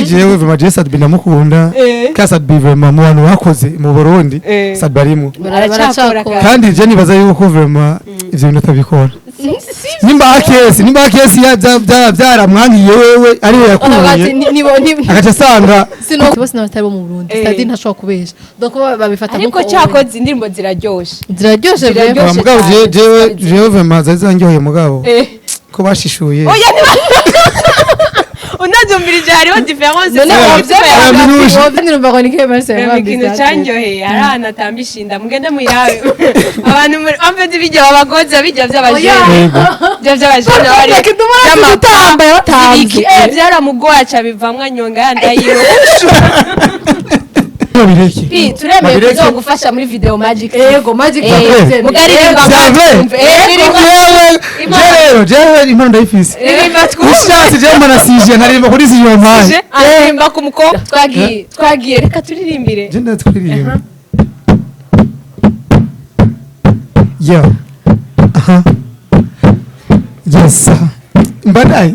jewe vema je Sadbi namukunda ka Sadbi vema mu bantu bakoze mu Burundi Sadbi arimo baracakora kandi je nibaza yuko vema ivyo bintu atabikora nimba kesi byaramwangiye wewe ari we yakuye agaca asanga sino bose n'abatari bo mu Burundi Sadbi ntashobora kubesha donc babifata ariko cyakoze indirimbo ziraryoshe mugabo jewe vema zazanyoye mugabo ko bashishuye oya unazumbirije hariho difference numva ko nike marse ikintu cyanyoheye arana tambishinda mugende muirabe abantu amfite ibijya babagoza bijya by'abajene by'abajene bari y'amapamba yatambi byaramugoya cyabivamwa nyonga yandayiwe Pi turemeye kuzogufasha muri video magic yego magic mugaririmba jewe impano ndayifise ushatse je mbona sije ntarimba kuri ziyo mpaye arimba ku mukobwa twagiye reka turirimbire je ndaturirimba yo aha yes mbadai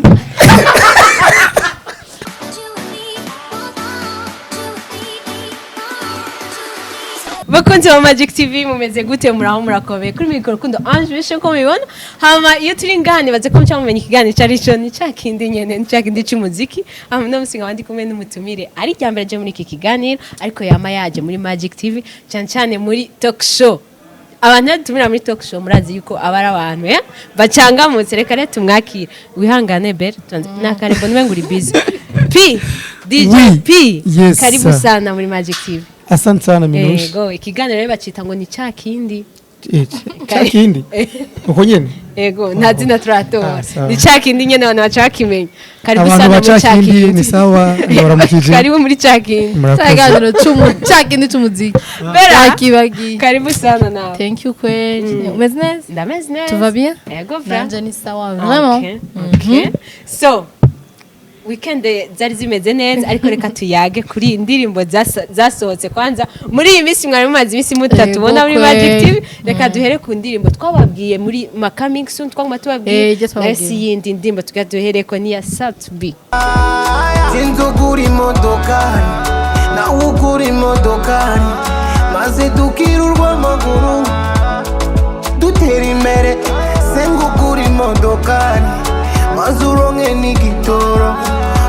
bakunze wa Magic TV mumeze gute muraho murakomeye kuri mikoro kundo Ange bishe ko mubibona hama iyo turi ngane baze ko cyamumenya ikiganiro carico ni cyakindi nyene ni cyakindi cy'umuziki hama no musinga bandi kumwe n'umutumire ari cyambere je muri iki kiganiro ariko yama yaje muri Magic TV cyane muri talk show abantu tumira muri talk show murazi yuko abara abantu bacangamutse reka rero tumwakira wihangane ber nakare mbona nguri busy P DJ P karibu sana muri Magic TV. Asante sana Minushi. Ego ikiganiro rero bacita ngo ni cyakindi. Cyakindi. Uko nyene? Ego ntazina turatora. Ni cyakindi nyene abantu bacakimenya. Karibu sana muri cyakindi ni sawa ndaramukije. Karibu muri cyakindi. Cyagano cyakindi cy'umuziki. Cyakibagi. Karibu sana nawe. Thank you kweli. Umeze neza? Ndameze neza. Tu vas bien? Ego vraiment. Nanje ni sawa vraiment. Okay. So weekend zari zimeze neza ariko reka tuyage kuri indirimbo zasohotse kwanza muri iyi minsi mwari mumaze imisi mutatu ubona muri Magic TV reka duhere ku ndirimbo twababwiye muri ma coming soon twaguma tubabwiye ese yindi ndirimbo tugaduhere ko ni ya Sadbi Sinzuguri modokari na uguri modokari maze dukirurwa amaguru dutera imbere senguguri modokari maze uronke n'igitoro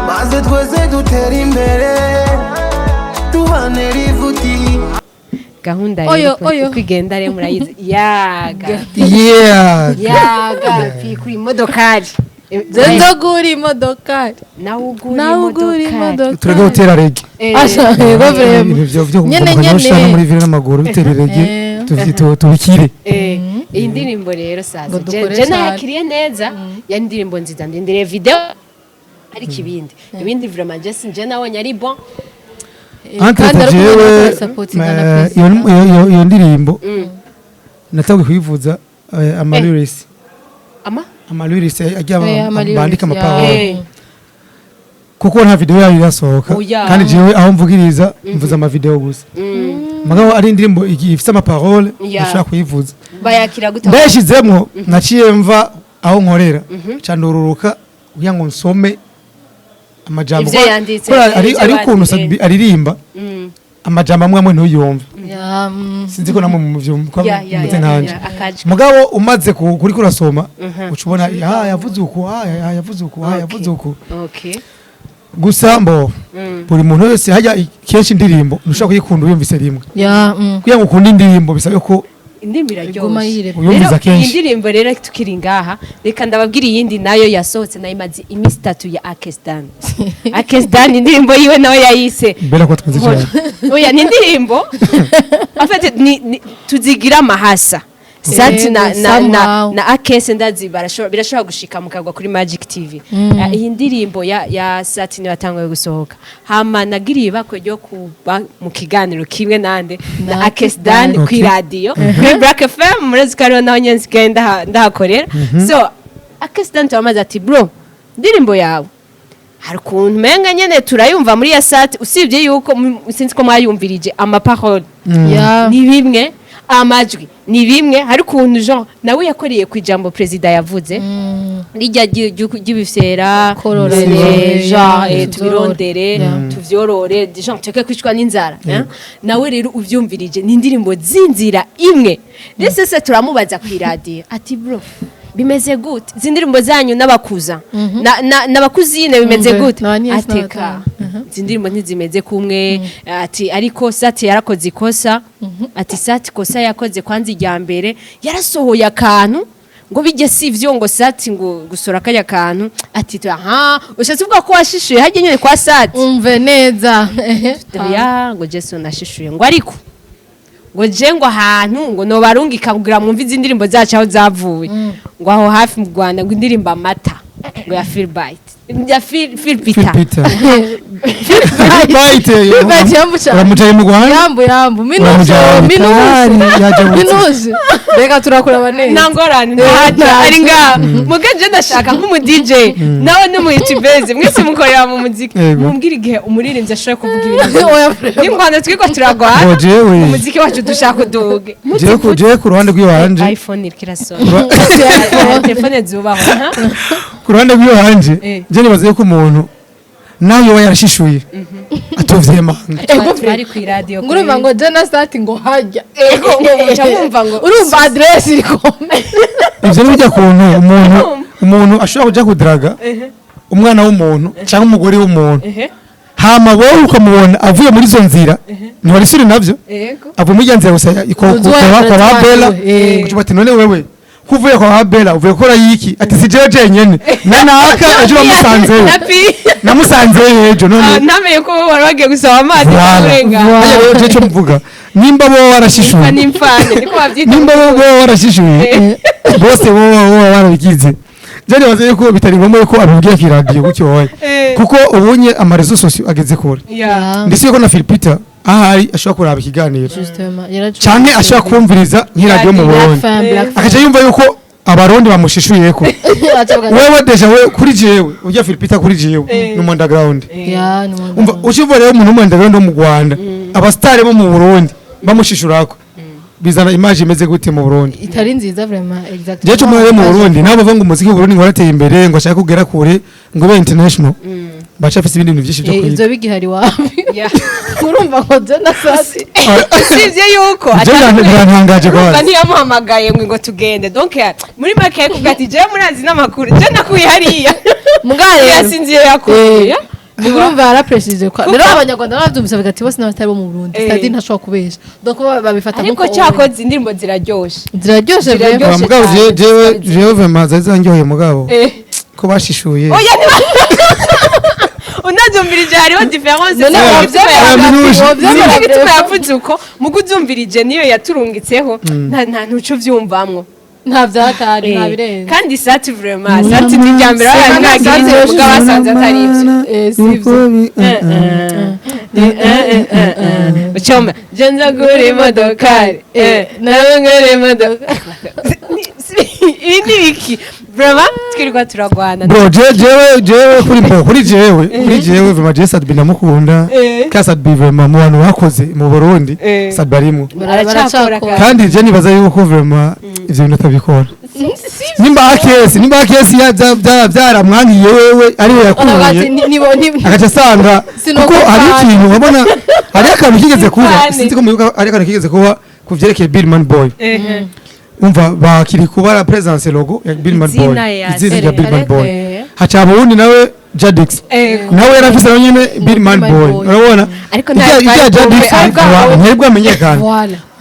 maze twese dutera imbere tubane rivuti gahunda yo kwigenda rero murayizi yaga kuri modokari Zendoguri modokari nawuguri modokari turega gutera rege yego vraiment nyene muri vile n'amaguru bitera rege tubikire iyi ndirimbo rero sasa je nakiriye neza ya ndirimbo nziza ndindire video ari ibindi vraiment je sinje nawonye ari bon iyo ndirimbo natangwe kuyivuza amalurisi ajya bandika amapawuro kuko nta video yayo irasohoka kandi jewe aho mvugiriza mvuza ama video gusa mugabo ari indirimbo ifite amaparole ushaka kuyivuza bayakira gute ndashizemo naciye mva aho nkorera candururuka kugira ngo nsome amajambo ari kuntu Sadbi aririmba amajambo amwe ntuyumva sinzi ko namwe mu byumva mutse nkanje mugabo umaze kuri kurasoma ucubona yavuze uko yavuze uko okay gusa mbo buri muntu wese hajya kenshi indirimbo ushaka kuyikunda uyumvise rimwe kugira ngo ukunda indirimbo bisabe ko indimbira ryose indirimbo rero tukiri ngaha reka ndababwira iyindi nayo yasohotse nayo imaze imisi 3 ya Akesdan indirimbo yiwe nayo yayise mbere ko twize cyane oya ni indirimbo afite tuzigira mahasa Zati na Akese ndazi birashobora gushika mukagwa kuri Magic TV iyi ndirimbo ya Zati ni batanguye gusohoka hama nagiriye bako ryo kuba mu kiganiro kimwe nande na Akesdan ku radio kuri Black FM murazi karo naho nyenzi genda ndahakorera so Akesdan twamaze ati bro ndirimbo yawe hari kuntu menga nyene turayumva muri ya Zati usibye yuko sinzi ko mwayumvirije ama parole ni bimwe amajwi ni bimwe hari ukuntu Jean nawe yakoreye ku ijambo perezida yavuze rijya ry'ibifyera kororere Jean tubirondere tuvyorore Jean teke kwicwa n'inzara nawe rero uvyumvirije ni indirimbo zinzira imwe ndetse se turamubaza ku radio ati bro bimeze gute zindirimbo zanyu n'abakuza n'abakuzine bimeze gute ateka zindirimbo ntizimeze kumwe ati ariko sati yarakoze ikosa ati sati kosa yakoze kwanza ijya mbere yarasohoye akantu ngo bijye sivyo ngo sati ngo gusora kaya kantu ati ushatse uvuga ko washishuye hajye nyene kwa sati umve neza ya ngo Jesu nashishuye ngo ariko ngo je ngo ahantu ngo no barungika kugira mwumve izindirimbo zacu aho zavuye ngo aho hafi mu Rwanda ngo indirimbo amata ngo ya Phil Bite ya Phil Peter uramujaye mu Rwanda yambu minuze reka turakura neza nangorane ari nga mugaje ndashaka nk'umu DJ nawe no mu YouTube mwese mukorera mu muziki mumbwira igihe umuririmbyi ashaka kuvuga ibintu ni Rwanda twiko turagwana umuziki wacu dushaka kuduge je ku ruhande rw'iwanje iPhone kirasona telefone zubaho ku ruhande rw'iwanje je nibaze ko umuntu nawe yarashishuye atovye manga twari ku radio ngurumva ngo Jana Start ngo hajya cyamumva ngo urumva address irikome ivyo bijya kuntu umuntu ashobora kuja kudraga umwana w'umuntu cyangwa umugore w'umuntu hama wowe ukamubona avuye muri zo nzira ntiwarisuri navyo avuye muri nzira gusa kwa babela kuko bati none wewe kuvuye kwa babela uvuye gukora yiki ati sijeje jenyene nanaka ejo bamusanzeyo namusanzeyo ejo none namenye ko wari wagiye gusaba amazi kurenga rero je cyo mvuga nimba bo warashishuye nimfane niko bavyita nimba bo warashishuye bose bo warabikize jane baze yuko bitari ngombwa yuko abibwiye ki radio gutyo hoye kuko ubunye amarezo sosio ageze kure ndisi ko na Phil Peter ahari ashobora kuraba ikiganiro canke ashobora kumviriza nk'iradio mu Burundi akaje yumva yuko abarundi bamushishuyeko wewe deja we kuri jewe ujya Phil Peter kuri jewe no underground umva ukivuga rero umuntu mu underground mu Rwanda abastare bo mu Burundi bamushishurako bizana image imeze gute mu Burundi itari nziza vraiment exactement je cyo mu Burundi nabo bavuga ngo umuziki w'u Burundi warateye imbere ngo ashaka kugera kure ngo be international bacha afise ibindi bintu byinshi byo kwiga ivyo bigihari wapi urumva ngo Jana Start sivye yuko atantangaje ko bani yamuhamagaye ngo tugende donc muri make kugati je murazi n'amakuru je nakuye hariya mugare yasinziye yakuye urumva yaraprecise ko rero abanyarwanda bavyumvise bagati bose n'abatari bo mu Burundi Stade ntashobora kubesha donc babifata mu ariko cyakoze indirimbo ziraryoshe vraiment mugabo jewe vraiment zazangiye mugabo ko bashishuye unazumvirije hariho difference yavuze uko mu kuzumvirije niyo yaturungitseho nta ntuco vyumvamwo nta vyatari nta birenze kandi sati vraiment sati n'ijambere arangagije ubwo basanze atari ivyo Uchoma jenza guri modokari nawe ngere modokari ini wiki vraiment twirwa turagwana bro jewe kuri jewe vraiment je Sadbi namukunda ka Sadbi vraiment mu bantu bakoze mu Burundi Sadbi arimo kandi je nibaza yuko vraiment ivyo bintu tabikora nimba akesi byaramwangiye wewe ari we yakuye akaca sanga kuko hari ikintu ubona ari akantu kigeze kuba sinzi ko muyuka ari akantu kigeze kuba kuvyerekeye Billman Boy umva bakiri kuba presence logo ya Billman Boy izina ya Billman Boy haca bundi nawe Jadix nawe yarafise nyene Billman Boy urabona ariko nta Jadix ntabwo amenyekana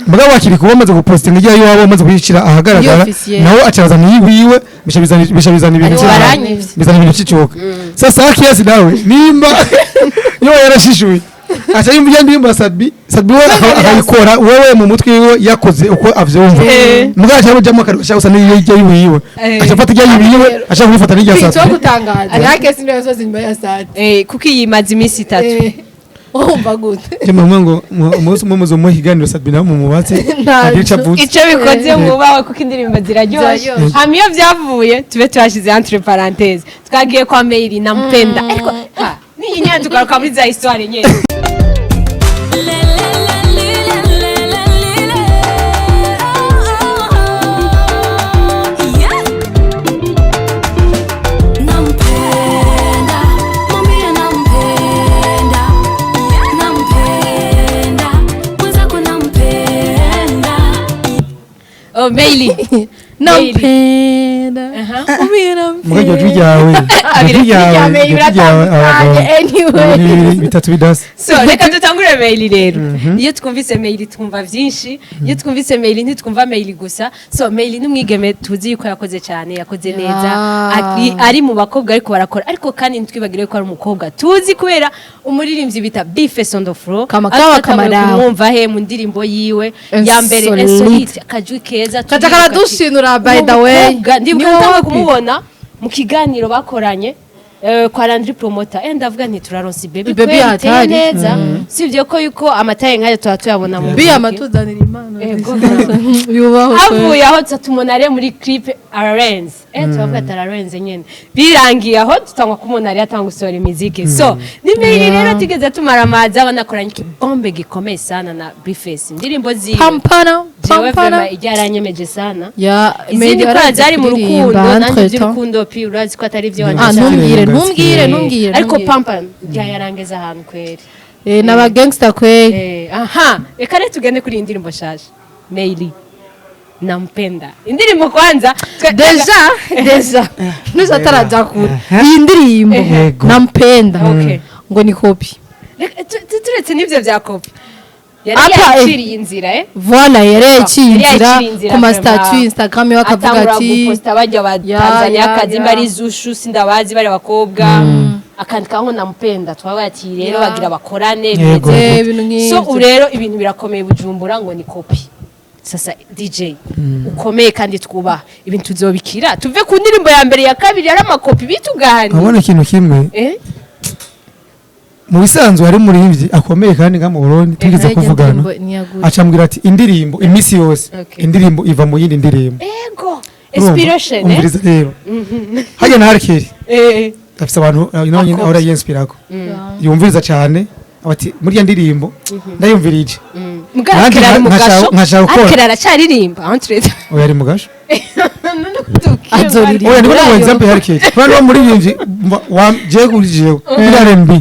mugabo wakiri kuba maze gupostinga igihe yabo maze kuyicira ahagaragara nawe acaza niwiwe bishabizana ibintu bizana ibintu cicuka sasa akiyasi nawe nimba yo yarashishuye acha yimbuye ndimba Sadbi akayikora wewe mu mutwe wiwe yakoze uko avyumva mugabo cyabo jamo karusha usa niyo yiwiwe acafata igihe yiwiwe acha kubifata n'ijya Sadbi cyo gutangaza akiyasi niyo yasoze nyuma ya Sadbi kuko yimaze imisi 3 umva gute cyangwa ngo umunsi umuzo mu higaniro Sadbi nawe mu mubatse agica vuze icyo bikoze mu bawe kuko indirimbo ziraryoshye hamiyo byavuye tube twashize entre parenthèses twagiye kwa mail na mpenda ariko ni inyanzu garuka muri za histoire nyene oh Meili nampenda umira mugajya tujyawe anyway bitatu bidasa so reka dutangure Meili rero iyo twumvise Meili twumva byinshi iyo twumvise Meili ntitwumva Meili gusa so Meili n'umwigeme tuzi yuko yakoze cyane yakoze neza ari mu bakobwa ariko barakora ariko kandi ntitwibagire ko ari umukobwa tuzi kubera umuririmbyi bita Bifes on the floor kumwumva he mu ndirimbo yiwe ya mbere Insolite akajwi keza katakara dushinura by the way ndibuka kumubona mu kiganiro bakoranye kwa Landry Promoter ndavuga nti turaronsi baby atari neza sivyo ko yuko amataye nkayo tuyabona mu bi amatuzanira impano yubaho avuye aho tumunare muri clip Arenz tuvuga tararenze nyene birangiye aho tutangwa kumunare atanga usora imiziki so nimeri rero tigeze tumaramaza banakoranye bombe gikomeye sana na Bifes ndirimbo ziwe pampana ijyaranyemeje sana ya izindi kwa zari mu rukundo nanje by'urukundo pi urazi ko atari byo ntumbwire ariko pampa byayarangeza ahantu kweri n'aba gangster kweri aha reka rero tugende kuri indirimbo shaje Meili nampenda indirimbo kwanza deja nuza taraja kure iyi ndirimbo nampenda ngo ni copy turetse n'ivyo vya copy yari inzira voilà yari inzira ku ma statut Instagram yo akavuga ati posta bajya ba Tanzania kazimba ari zushu sindabazi bari abakobwa akandika ngo nampenda twabati rero bagira bakorane so rero ibintu birakomeye Bujumbura ngo ni copy sasa DJ ukomeye kandi twubaha ibintu tuzobikira tuve ku ndirimbo ya mbere ya kabiri ari amakopi bitugani abona ikintu kimwe mu bisanzwe hari muririmbyi akomeye kandi nka mu Burundi tugeze kuvugana acambwira ati indirimbo imisi yose indirimbo iva mu yindi ndirimbo ego inspiration umviriza rero hajya na harkeri afite abantu nyine ahora yinspirako yumviriza cyane abati muri ya ndirimbo ndayumvirije mugakira mu gasho akira aracaririmba entrez oya ari mu gasho azoriri oya ndibona mu example harkeri kandi muri yimvi je kurijewe muri R&B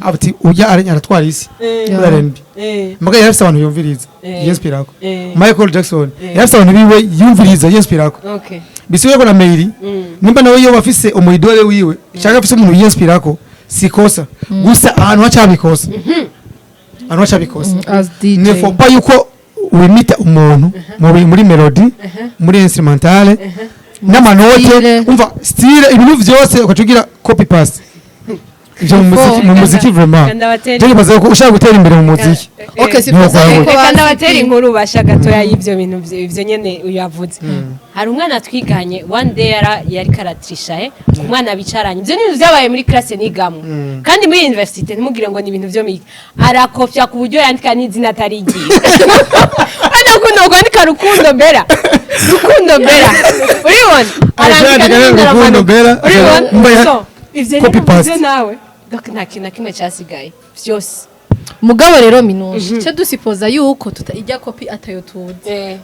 abati ujya aratwara isi muri R&B mugaya yarafite abantu yumviriza yinspirako Michael Jackson yarafite abantu biwe yumviriza yinspirako okay bisiwe ko na Meili nimba nawe yo bafise umuyidole wiwe cyangwa afise umuntu yinspirako sikosa gusa ahantu hacabikosa ne faut pas yuko wimita umuntu muri melody muri instrumentale n'amanote umva style ibintu vyose ukacugira copy paste mu muziki vraiment je baza ko ushaka gutera imbere mu muziki okay sipoza ko kandi batera inkuru basha gatoya y'ivyo bintu ivyo nyene uyavuze hari umwana twiganye one day yari karatrisha umwana bicaranye ivyo ni byabaye muri classe nigamo kandi muri university ntimugire ngo ni ibintu byo miga arakopya ku buryo yandika n'izina atarigiye ana kuno kwandika rukundo mbera uribona arandika rukundo mbera uribona ivyo nawe nta kintu na kimwe cyasigaye byose mugabo rero minuje cyo dusipoza yuko tutajya copy atayo tuzi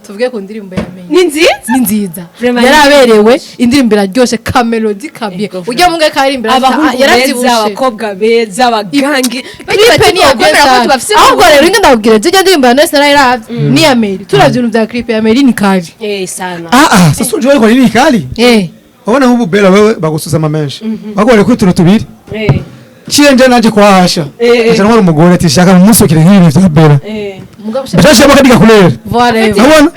tuvuge ku ndirimbo ya Meili ni nziza yaraberewe indirimbo iraryoshe ka melody kabye ujya munge karimbira yarabyibushe abakobwa beza abagangi clip ni yakwera ahubwo rero inga ndabwira je ndirimbo ya Ness narayiravye ni ya Meili turavye ibintu bya clip ya Meili ni kali sana sasa ujye ko ni kali ubona nk'ubu bela wewe bagusuzama menshi bagore ko tubiri Chienje naje kwahasha. Acha n'umwe umugore ati shaka mumusokire nk'ibintu bya bela. Bacha makanika kulera. Voilà.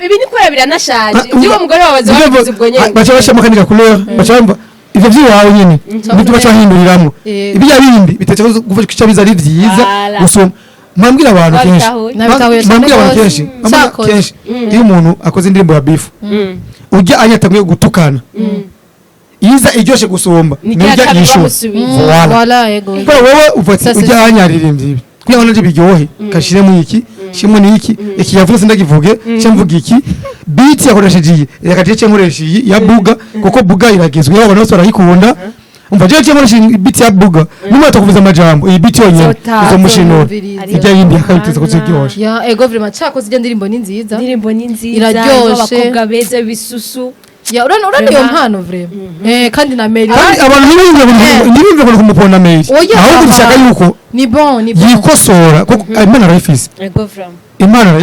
Ibi ni kwera biranashaje. Ndiwo mugore wabaza bavuze ubwo nyene. Bacha makanika kulera. Bacha ivyo vyiwawe nyene. Nibyo bacha hinduriramwo. Ibya bindi bitetse gufasha biza ari vyiza gusoma. Mwambwira abantu kenshi. Mwambwira abantu kenshi. Iyo umuntu akoze indirimbo ya beef. Ujya anyatamwe gutukana. Iza ijoshe gusomba nijya yishu voilà yego kwa wewe ufati ujya hanyaririmbye ibi kugira ngo biryohe kashire mu iki shimo ni iki yavuze ndagivuge cyamvuga iki beat yakoresheje yakaje cyenkoresha ya buga kuko buga iragezwe abantu bose barayikunda umva je cyenkoresha beat ya buga nimwe atakuvuza amajambo iyi beat yonyine izo mushino ijya yindi akayiteza ko ziryohe ya ego vraiment cyakoze ijya ndirimbo ni nziza iraryoshe abakobwa beza bisusu ya urani yo mpano vraiment kandi na Meili abantu ntibimve ko kumupona Meili ahubwo bishaka yuko ni bon yikosora kuko imana arayifise ego vraiment impano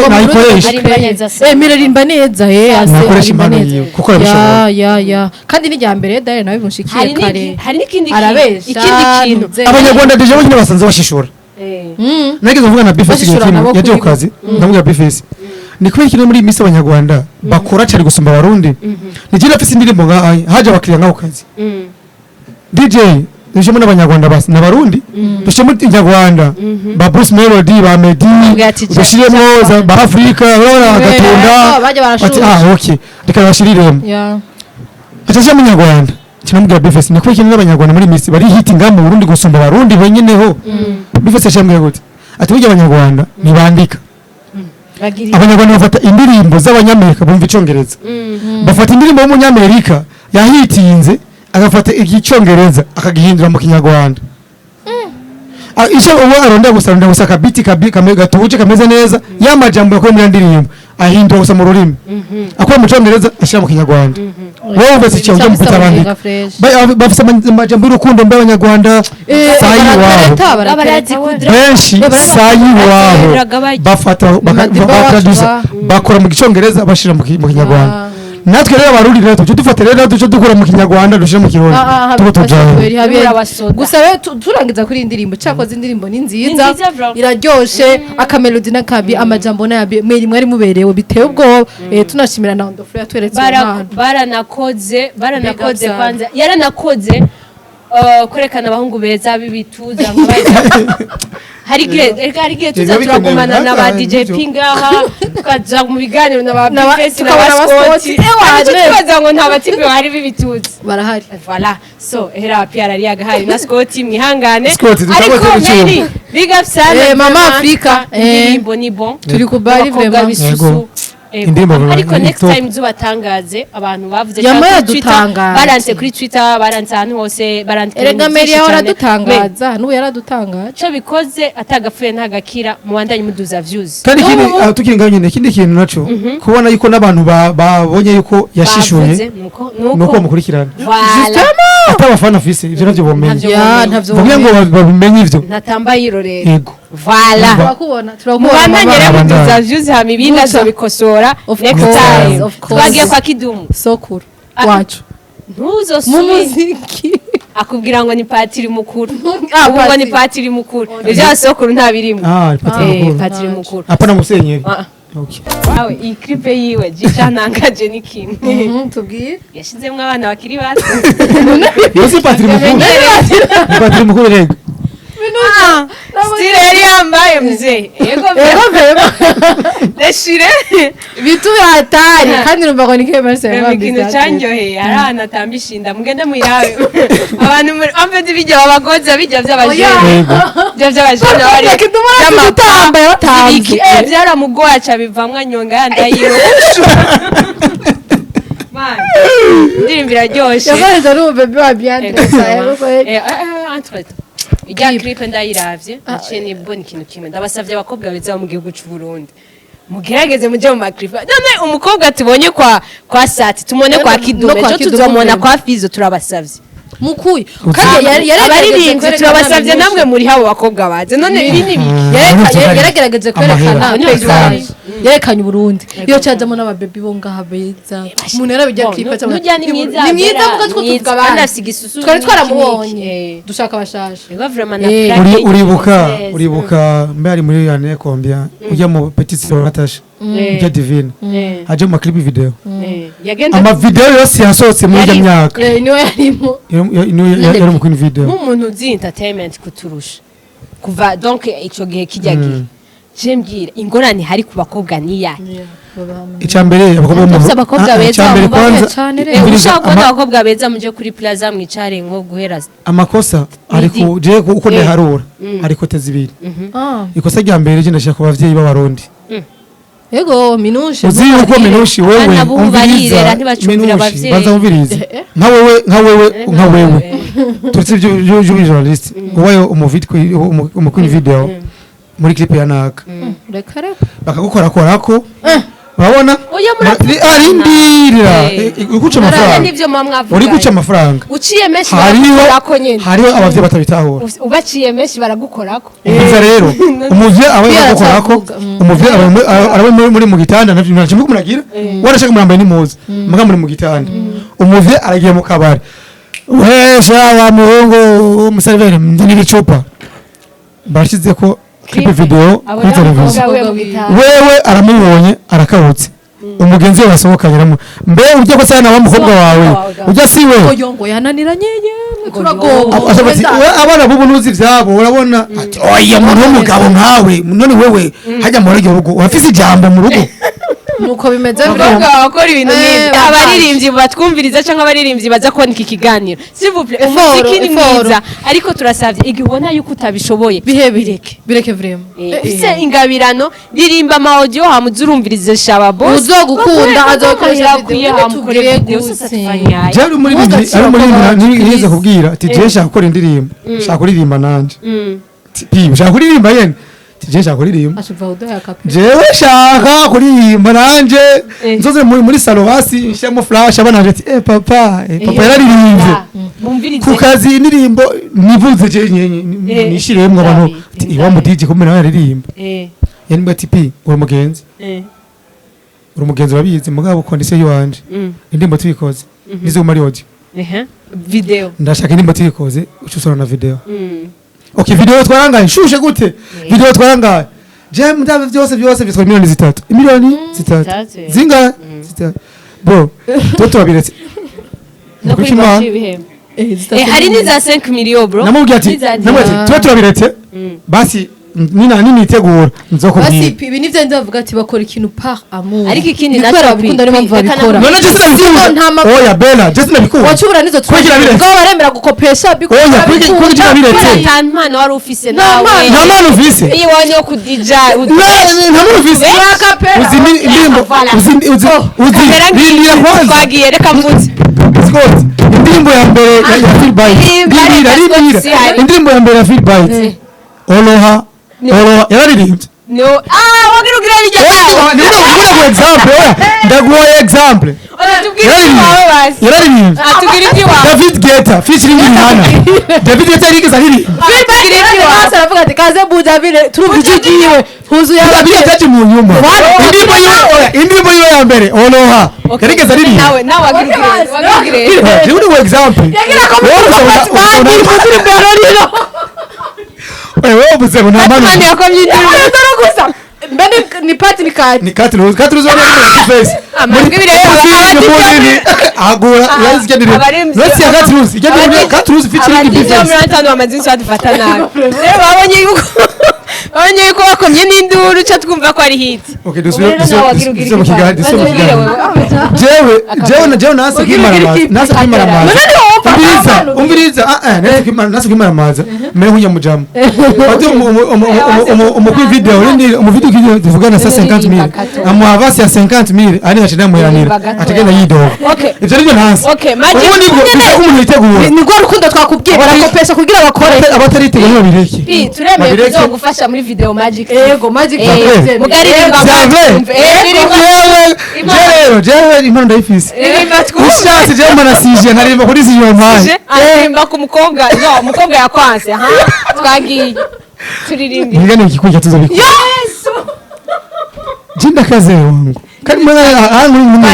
nayikoresha mirarimba neza nakoresha impano yiwe kuko arabishobora ya kandi n'ijya mbere dare nawe bimushikiye kare hari n'ikindi arabesha kintu abanyarwanda deje bo nyine basanze bashishura nageze kuvuga na Bifesi yagiye ku kazi ndamubwira Bifesi ni kubera ikintu muri misi abanyarwanda bakora cyari gusumba abarundi nigira afise indirimbo haje abakiriya nk'ako kazi DJ dushyemo n'abanyarwanda basi n'abarundi dushyemo inyarwanda ba Bruce Melody ba Meddy dushyiremo ba Afrika bagatunda bati okay reka bashiriremo atashya mu Nyarwanda kinamubwira Bifesi ni kubera ikintu n'abanyarwanda muri misi bari hitinga mu Burundi gusumba abarundi benyeneho Bifesi ashambye gute ati burya abanyarwanda nibandika abanyarwanda bafata indirimbo z'abanyamerika bumva icongereza bafata indirimbo y'umunyamerika yahitinze agafata igicongereza akagihindura mu kinyarwanda icyo uwo aronda gusa kabiti gatuje kameze neza y'amajambo yakoze muri ndirimbo ahindura gusa mu rurimi akora mu congereza ashyira mu kinyarwanda wowe ubese icyo ujya mu kutabandika bafite amajambo y'urukundo mb'abanyarwanda sayi wabo benshi sayi wabo bafata bakora mu gicongereza bashira mu kinyarwanda natwe rero abarundi rero tujye dufata rero duce dukora mu kinyarwanda dushire mu kirundi tuko tujana gusa rero turangiza kuri indirimbo cyakoze indirimbo ni nziza iraryoshe akamelody n'akabi amajambo n'ayabi mwari muberewe biteye ubwo tunashimira na Ndofre yatweretse baranakoze kwanza yaranakoze kurekana abahungu beza bibituza hari gihe tuza turagumana na ba DJ Pingaha tukaja mu biganiro na ba Bifesi na ba Scott tubaza ngo nta batipe bari bibituza barahari voilà so era Pierre ari agahari na Scott mwihangane ariko Mary big up sana mama Afrika indirimbo ni bon turi ku bari vraiment ariko next time zubatangaze abantu bavuze cyane balance kuri Twitter balance ahantu hose balance erega Mary yahora dutangaza n'ubu yaradutangaje cyo bikoze atagapfuye ntagakira mu bandanye muduza views kandi ikindi tukinga nyine ikindi kintu naco kubona yuko n'abantu babonye yuko yashishuye nuko mukurikirana atabafana afise ivyo navyo bomenye ntavyo ngo babimenye ivyo natamba yirorera yego voilà turakubona mubandanye rero muduza views hama ibindi azobikosora next time twagiye kwa Kidumu sokuru wacu ntuzosubira mu muziki akubwira ngo ni patiri mukuru ngo ni patiri mukuru ivyo sokuru ntabirimo patiri mukuru apana musenyeri okay awe iyi clip yiwe jisha nangaje n'ikintu tubwire yashizemwe abana bakiri bato yose patiri mukuru rego stile yari yambaye mzee yego deshire bitu hatari kandi numva ngo nike Marcel ikintu cyanyoheye arana tambishinda mugende muyirabe abantu amfite bijya babagoza bijya by'abajene by'abajene bari y'amapamba yatanze byaramugoya aca bivamwa nyonga yandayiwe ndirimbo ryoshe yabaza n'ubu bebe wa Biandre ijya clip ndayiravye naciye nibona ikintu kimwe ndabasavye abakobwa beza mu gihugu cy'u Burundi mugerageze muje mu maclip none umukobwa tubonye kwa Sati tumone kwa Kidume cyo tuzomona kwa Fizo turabasavye mukuye kandi yaririmbye turabasavye namwe muri habo bakobwa baze none ibi ni yaragerageje kwerekana yerekanye Burundi iyo cyazamo n'ababebi bo ngaha beza umuntu yarabijya clip cyangwa ni mwiza kuko tuvuga abana twari twaramubonye dushaka abashasha uribuka mbe ari muri yane kombia ujya mu petit Natasha ujya Divine aje mu clip video ama video yose yasohotse muri ya myaka niwe yarimo yari mu video nk'umuntu uzi entertainment kuturusha kuva donc ico gihe kijyagiye jembwira ingorane hari ku bakobwa niya icambere abakobwa beza ushaka abakobwa beza muje kuri plaza mwicare nko guhera amakosa ariko je uko ndeharura ariko tezibiri ikosa rya mbere je ndashaka abavyeyi b'abarundi yego minushi uzi uko minushi wewe umviriza minushi baza umviriza nka wewe turetse byo journalist wowe umuvidi video muri clip ya naka reka bakagukora ko urabona arindira uri guca amafaranga uri guca amafaranga uciye menshi baragukorako nyene hariho abavyeyi batabitahura ubaciye menshi baragukorako umuvye rero umuvye aba yagukorako umuvye araba muri mu gitanda ntacyo muragira warashaka murambaye n'impuzu muga muri mu gitanda umuvye aragiye mu kabari wesha wa muhungu umuseriveri ndinira icupa bashize ko clip video kuri televiziyo wewe aramubonye arakabutse umugenzi we basohokanye namwe mbe ujya ko sana n'abamukobwa wawe ujya siwe ngo yananiranye yemwe turagoba abana bubu nuzi vyabo urabona ati oya muntu w'umugabo nkawe none wewe hajya mu rugo urafise ijambo mu rugo nuko bimeze bironga bakora ibintu neza abaririmbyi batwumviriza cyangwa abaririmbyi baza kubona iki kiganiro s'il vous plaît umuziki ni mwiza ariko turasavye igibona yuko utabishoboye bireke vraiment ise ingabirano ririmba ama audio hamuzurumvirize shaba boss uzogukunda azokoresha video hamukore video sasafanya je muri nize kubwira ati je shaka gukora indirimbo shaka kuririmba nanje shaka kuririmba yene je shaka kuririmba jewe shaka kuririmba nanje nzoze muri salo hasi nshamo flash abana ati papa yararirimbye ku kazi indirimbo nivuze je nishiremwe abantu iwa mu DJ kumena yararirimba yani mbati pi uri umugenzi wabizi mugabo condition yanje indirimbo tuyikoze nizo muri audio video ndashaka indirimbo tuyikoze ucusora na video okay video twarangaye shushe gute video twarangaye je mutave byose bitwa miliyoni 3 miliyoni 3 zinga 3 bro toto babiretse nakwimba hari ni za 5 million bro namubwiye ati toto babiretse basi nini itegura nzokubwira basi ibi nivyo ndavuga ati bakora ikintu par amour ariko ikindi nacho bakunda ari mpamvu babikora none je sinabikunda oya bela je sinabikunda wacubura nizo ngo baremera gukopesha bikora oya kugira biretse tanmana wari ufise nawe nta mpano ufise iyo wanye yo kudija nta mpano ufise uzi indirimbo uzi bindira kwanza twagiye reka mvuze Scott indirimbo ya mbere ya Feel Bite bindira indirimbo ya mbere ya Feel Bite Oloha yararirimbye no wagira ugira bijya ndaguha example yararirimbye David Guetta featuring Rihanna David Guetta yigeze aririmba aravuga ati kaze buja vile turuvugiye huzu ya David Guetta mu nyuma indirimbo ya mbere Oloha yarigeze aririmba nawe wagira ugira example yagira ko wewe ubuze nta mpano gusa mbene ni party ni kati ni kati ruzi wari muri face amajwi muri agura yazigende let's ya kati ruzi featuring the face abantu bamazinso badufata nabi rero babonye yuko bakomye n'induru cyo twumva ko ari hit okay dusubire mu kiganiro jewe nasa kwimaramaza umviriza nasa kwimaramaza mbere nk'unyamujama bati umukwi video video tuvugana sa 50000 amuha basi ya 50000 ari hashina muheranira ategenda yidoga ivyo nivyo nasa ubu nibwo bisa umuntu yitegura nigwo rukundo twakubwiye barakopesha kugira bakore abataritegura nibo bireke turemeye kuzogufasha muri video magic ego magic mugaririmba jewe impano ndayifise ushatse jewe manasije nkarimba kuri ziyo mpaye aririmba ku mukobwa no umukobwa yakwanse ha twagiye turirimba ngene ikikuja tuzobikora Yesu jinda kaze wangu kandi mwana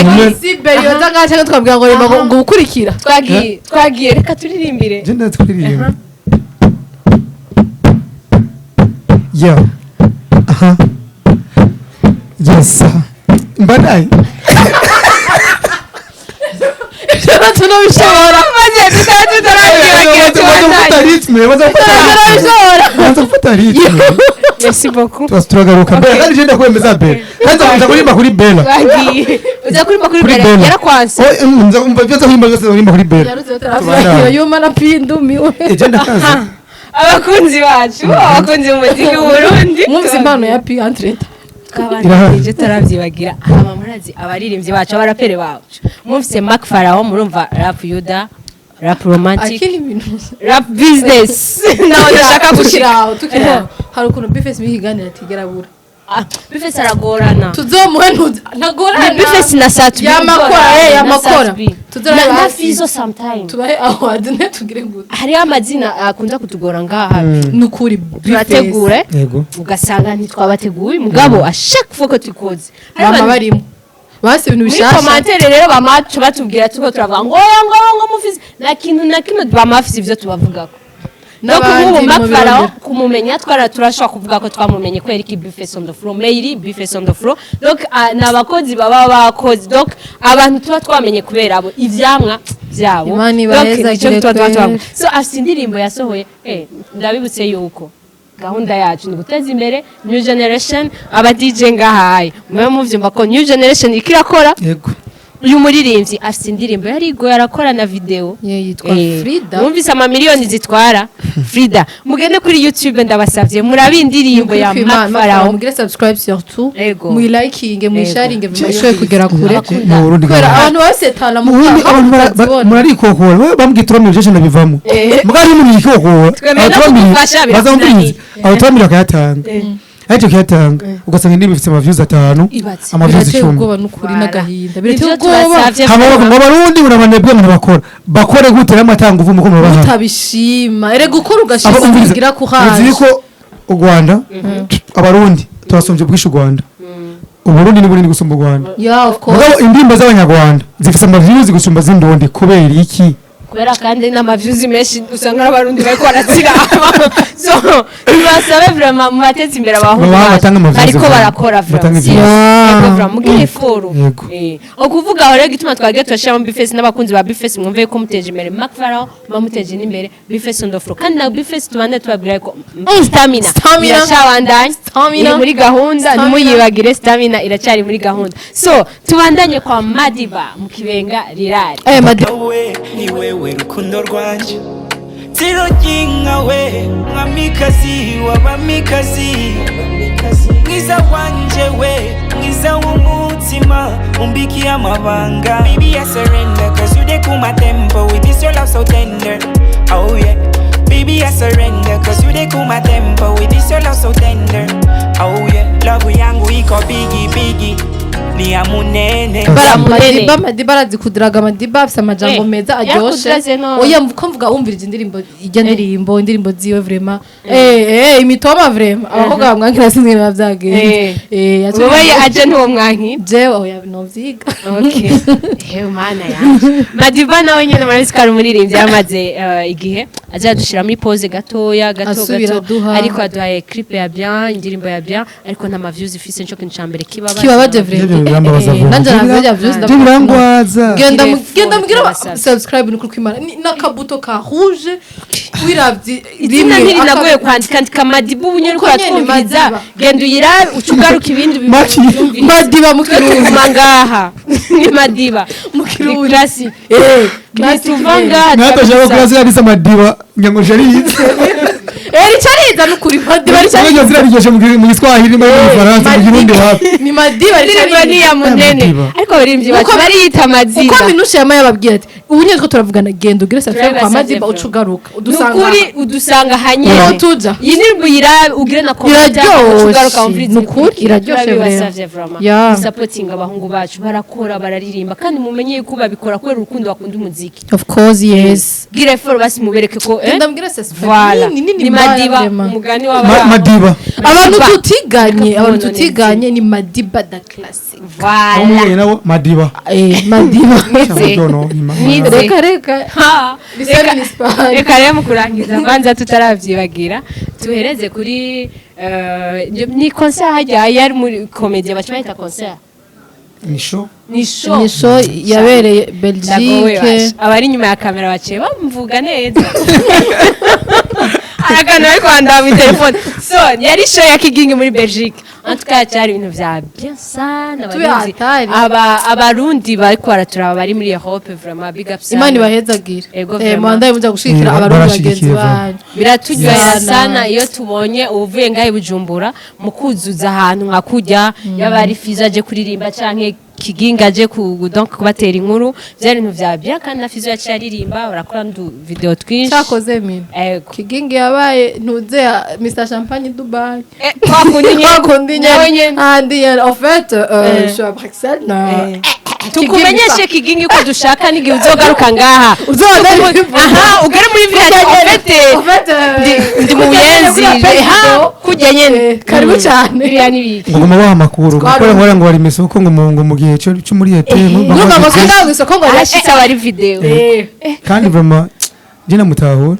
muri Siberia zangacha twabwira ngo gukurikira twagiye reka turirimbire jinda twiririmba yo aha yes mbadai tunabishobora maze tutaragira merci beaucoup turagaruka mbere kandi genda kwemeza mbere kandi nza kurimba kuri Bella uza kurimba kuri Bella yarakwanse nza kumva byose kurimba kuri Bella yuma na pindumiwe genda kaze abakunzi bacu abakunzi mu muziki w'Uburundi mwumvise impano ya P Entreta twabanje taravyibagira aba murazi abaririmbyi bacu abarapere bacu mwumvise Mark Faraho murumva rap Yuda rap romantic rap business naho ndashaka gushira tukira hari ukuntu Bface bihiganira tigera bura Bifesi aragorana tuzomuhe ntagorana Bifesi na Satbi yamakora na Fizo sometime tubahe award ne tugire gute hariho amazina akunda kutugora ngaha nukuri turategure yego ugasanga ntitwabateguye mugabo ashaka fuko tukoze mama barimo basi ibintu muri bishasha commentaire rero bamacu batubwira tuko turavuga ngo mufizi na kintu na kimwe bamafisi ivyo tubavugako n'abandi mu kumumenya turashaka kuvuga ko twamumenye kwera iki Bifesi on the floor Meiri Bifesi on the floor donc nabakozi baba bakozi donc abantu tuba twamenye kubera abo ivyamwa byabo Imani baheza so afite indirimbo yasohoye ndabibutse yuko gahunda yacu ni guteza imbere new generation aba DJ ngahaye mwe muvyumva ko new generation ikirakora yego uyu muririmbyi afite indirimbo yarigo yarakora na video yitwa Frida mwumvise amamiliyoni zitwara Frida mugende kuri YouTube ndabasavye murabe indirimbo ya Macfarao mugire subscribe surtout Ego. mu liking mu sharing mu shoye kugera kure mu Burundi kubera abantu bose tala mu murarikokora bambwitura mu jeje ndabivamo mugari mu yikokora Twemera no kugufasha birakunaniye. abatamira kayatanga ariko kiyatanga ugasanga indi bifite amaviews 5 amaviews 10 ubwoba n'ukuri n'agahinda birateye Nivyo ubwoba tubasavye haba ngo abarundi urabanebwe mu bakore gute n'amatanga uvumu ko mubaha utabishima ere gukora ugashima kugira kuhaje ziriko u Rwanda abarundi turasomje bwishu Rwanda uburundi ni bunini gusumba u Rwanda yeah of course mugabo indimba z'abanyarwanda zifite amaviews gusumba z'indondi kubera iki kubera kandi n'amavyuzi menshi usanga n'abarundi bariko baratsira so tubasabe vraiment mu batezi imbere abahungu ariko barakora vraiment mugire foro okuvuga aho rero gituma twage twashira mu Bifesi n'abakunzi ba Bifesi mwumve ko muteje imbere Macfarao bamuteje n'imbere Bifesi on the floor kandi na Bifesi tubande tubabwira ko stamina iracabandanye iri muri gahunda nimuyibagire stamina iracari muri gahunda so tubandanye kwa Madiba mu Kibenga rirari Madiba ni wewe rukundo rwanje ziroginga we mwamikazi wabamikazi mwiza wanje we mwiza w'umutima umbikiye amabanga baby I surrender cause you dey cool my tempo with this your love so tender oh yeah baby I surrender cause you dey cool my tempo with this your love so tender oh yeah love yangu iko bigi ni amunene Madiba arazikudiraga Madiba afite amajambo meza aryoshe oya mvuga wumvirije indirimbo ziwe vraiment imitoma vraiment abakobwa bamwankira sinzi bavyageye wowe aje ntuwo mwanki je oya novyiga okay mana ya Madiba nawe nyene marasikara umuririmbyi yamaze igihe aje dushira muri pause gato ariko aduhaye clip ya bien indirimbo ya bien ariko nta views ifise nco kincambere kibabaje vraiment nanje navyo views ndabirangwaza genda mugira subscribe nuko kwimana nakabuto ka rouge wiravye rimwe ntiri nagoye kwandika Madiba ubunyere ko atwumviza genda uyirabe ucugaruka ibindi Madiba mukiruma ngaha ni Madiba mukiruma classic Mituvanga natashaka kurasa yanditse Madiba nyango jarize richariza nukuri Madiba richariza ziraryoshye mu Giswahili no mu Faransa mu Kirundi wapi ni Madiba richariza ni ya munene ariko barimbyi bacu bari yita amazina uko minusha yama yababwira ati ubunye two turavugana gendo ugire subscribe kwa Madiba ucugaruka udusanga hanyene tuja yinirbu yirabe ugire na comment ucugaruka umvirize nukuri iraryoshe vraiment supporting abahungu bacu barakora bararirimba kandi mumenye yuko babikora kubera urukundo bakunda umuziki of course yes gire for basi mubereke ko ndamubwira subscribe voilà ni Madiba umugani wa Madiba abantu tutiganye ni Madiba da classic voilà nabo Madiba Madiba reka rero mukurangiza kwanza tutaravyibagira tuhereze kuri ni concert hajya yari muri comedy bacu bahita concert ni show yabereye Belgique abari nyuma ya kamera baciye bamvuga neza aragana ariko anda mu telefone so yari show ya Kigingi muri Belgique antuka cyari ibintu vya bien sana abarundi bariko baraturaba bari muri Europe vraiment big up sana Imani bahezagira mwandaye muza gushikira abarundi bagenzi banyu biratujya sana iyo tubonye uvuye ngahe Bujumbura mu kuzuza ahantu nka kujya yabari Fiza je kuririmba canke Kiginga aje ku donc kubatera inkuru byari ibintu vya bien kandi na Fizo yaciye aririmba barakora ndu video twinshi cyakoze mimi ego Kigingi yabaye ntuze ya Mr Champagne Dubai twakundi nyene andi en fait je suis à Bruxelles tukumenyeshe Kigingi ko dushaka n'igihe uzogaruka ngaha aha ugere muri village en fait ndi mu Buyenzi ha kujya nyene karibu cyane biriya nibiki ngo mubaha amakuru gukora nkora ngo bari misoko ngo mu gihe cyo muri ete urumva ngo sindaho isoko ngo arashitse abari video kandi vraiment jina mutahura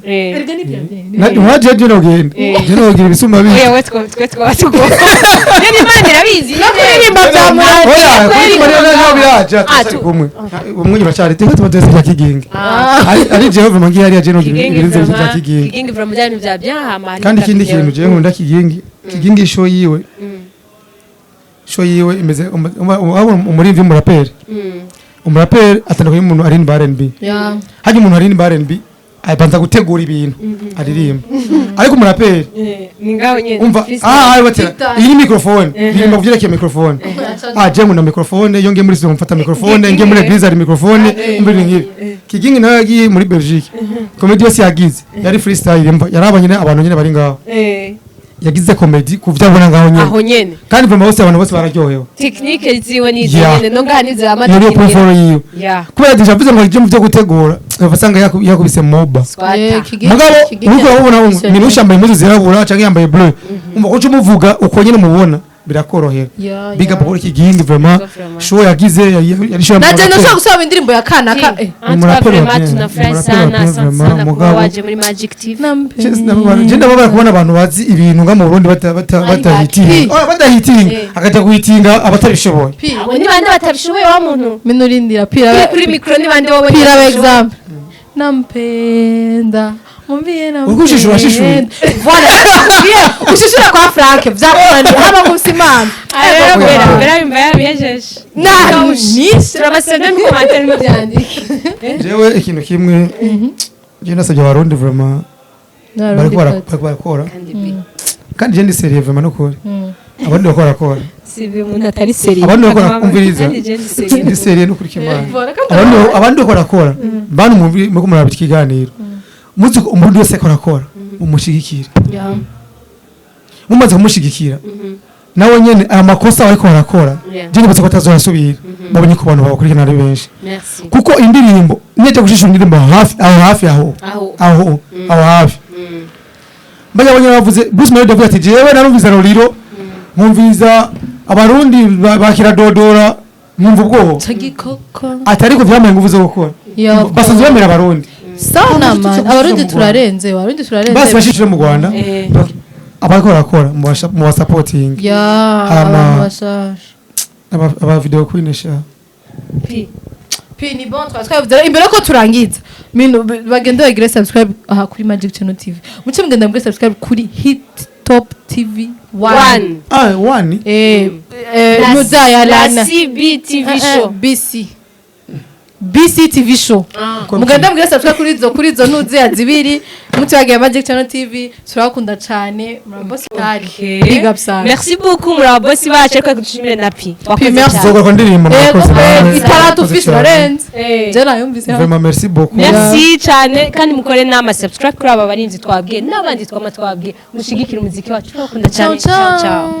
nwaje je nogenda ibisuma bibi yewe twe twatugo yari imana irabizi no kuririmba bya oya kuririmba biraje atari kumwe umwe bacari teka tubadeze bya Kigingi ari je vraiment ngiye ari je nogira ibirinze bya Kigingi Kigingi vraiment byari bya byahama kandi ikindi kintu je nkunda Kigingi show yiwe imeze umurivyi umuraperi umuraperi atandukanye n'umuntu ari in R&B haje umuntu ari in R&B abanza gutegura ibintu aririmba ariko umuraperi ni ngaho nyene umva batera iyi microphone nirimba kuvyereke microphone je nkunda microphone yonge muri zo mfata microphone nge muri eglise ari microphone mbiri ngibi Kigingi nawe yagiye muri Belgique comedy yose yagize yari freestyle yarabanye abantu nyene bari ngaho yagize comedy kuvyabona ngaho aho nyene kandi vraiment bose abantu bose bararyohewe technique ziwe ni nyene no nganize yari profile yiwe kubera deja vuze ngo ije mu byo gutegura basanga yakubise moba mugabo uko urabona ni rushambaye impuzu zirabura cyangwa yambaye bleu umva ko umuvuga uko nyene mubona birakorohera biga bokora Kigingi vraiment show yagize yari show naje no gusaba indirimbo ya Kanaka tunafurahi sana mugabo waje muri Magic TV je ndababara kubona abantu bazi ibintu nga mu Burundi batahitinga akaja guhitinga abatabishoboye abo ni bande batabishoboye wa muntu minurindira kuri micro ni bande wowe pira example nampenda Mumbie na Ukushishura shishura Voilà Ushishura kwa Frank Vyakwani Haba ngusimana Bera bimba yabiyejeje turabasabye mu commentaire mubyandike jewe ikintu kimwe je nasabye abarundi vraiment barakora kandi je ndi serieux vraiment no kore abandi bakora sibe umuntu atari serieux abandi bakora kumviriza ndi serieux no kuri kimana abandi bakora bantu mu murabita ikiganiro muzi umuntu wese akora umushigikira mumaze kumushigikira nawe nyene amakosa ariko barakora je nibaza ko atazorasubira babonye ko abantu bakurikirana ari benshi kuko indirimbo nyeje gushishura indirimbo hafi aho hafi mbaye abonye bavuze Bruce Melody avuga ati jewe narumviza Roriro nkumviza abarundi bakira dodora nkumva ubwoba atari ko vyamaye nguvu zo gukora basanzwe bamera abarundi sana man abarundi turarenze basi bashishire mu Rwanda abariko barakora mu supporting aba video kwinesha P ni bon twavuze imbere ko turangiza mino bagenda bagire subscribe aha kuri Magic Channel TV muce mugenda mugire subscribe kuri Hit Top TV 1 1 nuzaya lana CBTV show BC TV show muganda mugire subscribe kuri zo nuze zibiri mutibagiye Magic Channel TV turakunda cyane murabosi kari big up sana merci beaucoup murabosi bacu ko gushimira na P merci zo ko ndirimbo murakoze itaratu fish Lorenz je nayumvise vraiment merci beaucoup merci cyane kandi mukore nama subscribe kuri aba barinzi twabwiye n'abandi twabwiye mushigikira umuziki wacu turakunda cyane ciao